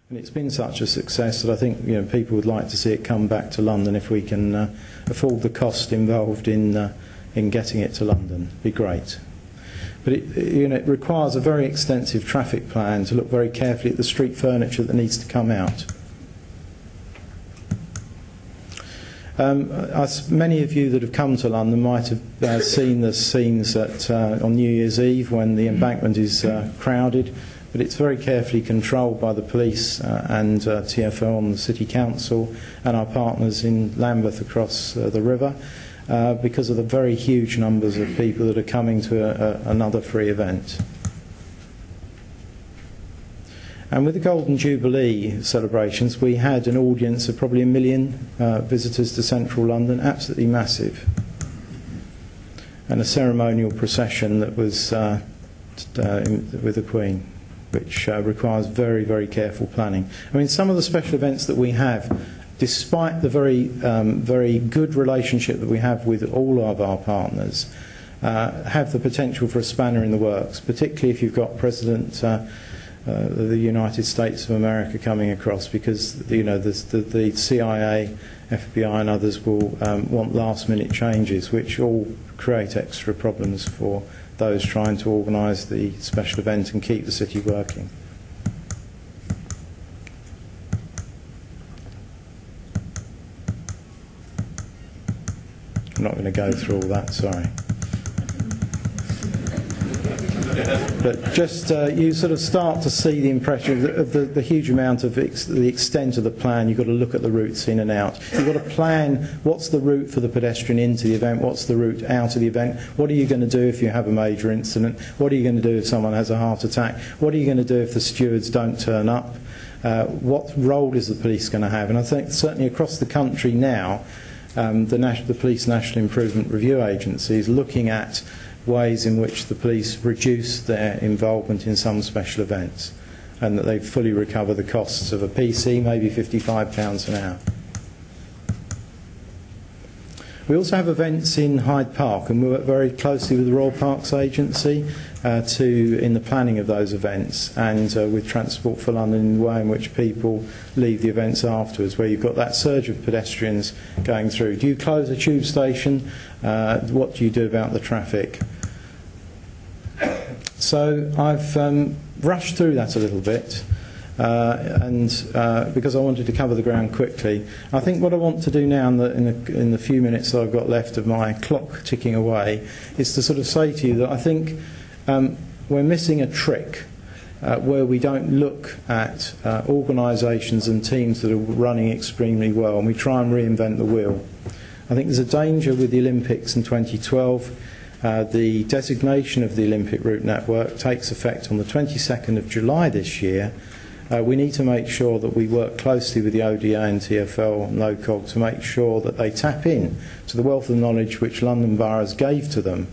And it's been such a success that I think people would like to see it come back to London if we can afford the cost involved in getting it to London. It'd be great. But it requires a very extensive traffic plan to look very carefully at the street furniture that needs to come out. Many of you that have come to London might have seen the scenes on New Year's Eve when the embankment is crowded, but it's very carefully controlled by the police and TfL and the City Council and our partners in Lambeth across the river because of the very huge numbers of people that are coming to another free event. And with the Golden Jubilee celebrations, we had an audience of probably 1 million visitors to central London, absolutely massive. And a ceremonial procession that was with the Queen, which requires very, very careful planning. I mean, some of the special events that we have, despite the very good relationship that we have with all of our partners, have the potential for a spanner in the works, particularly if you've got President the United States of America coming across, because the CIA, FBI and others will want last-minute changes, which all create extra problems for those trying to organise the special event and keep the city working. I'm not going to go through all that, sorry. But just you sort of start to see the impression of the huge amount of the extent of the plan. You've got to look at the routes in and out. You've got to plan what's the route for the pedestrian into the event, what's the route out of the event, what are you going to do if you have a major incident, what are you going to do if someone has a heart attack, what are you going to do if the stewards don't turn up, what role is the police going to have? And I think certainly across the country now, the Police National Improvement Review Agency is looking at ways in which the police reduce their involvement in some special events and that they fully recover the costs of a PC, maybe £55 an hour. We also have events in Hyde Park, and we work very closely with the Royal Parks Agency in the planning of those events, and with Transport for London in the way in which people leave the events afterwards, where you've got that surge of pedestrians going through. Do you close a tube station? What do you do about the traffic? So I've rushed through that a little bit, because I wanted to cover the ground quickly. I think what I want to do now in the few minutes that I've got left of my clock ticking away is to sort of say to you that I think we're missing a trick where we don't look at organisations and teams that are running extremely well and we try and reinvent the wheel. I think there's a danger with the Olympics in 2012. The designation of the Olympic Route Network takes effect on the 22nd of July this year. We need to make sure that we work closely with the ODA and TfL and LOCOG to make sure that they tap in to the wealth of knowledge which London boroughs gave to them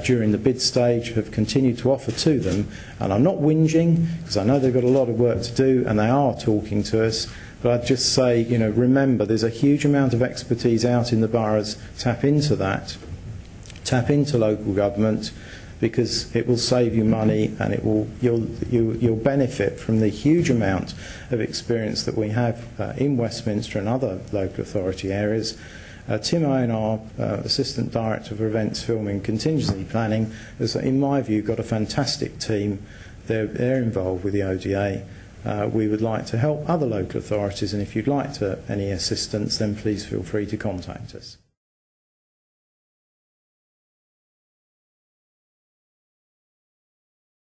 during the bid stage, have continued to offer to them. And I'm not whinging, because I know they've got a lot of work to do and they are talking to us, but I'd just say, remember, there's a huge amount of expertise out in the boroughs. Tap into that. Tap into local government, because it will save you money and you'll benefit from the huge amount of experience that we have in Westminster and other local authority areas. Tim Owen, our Assistant Director for Events, Filming and Contingency Planning, has, in my view, got a fantastic team. They're involved with the ODA. We would like to help other local authorities, and if you'd like any assistance, then please feel free to contact us.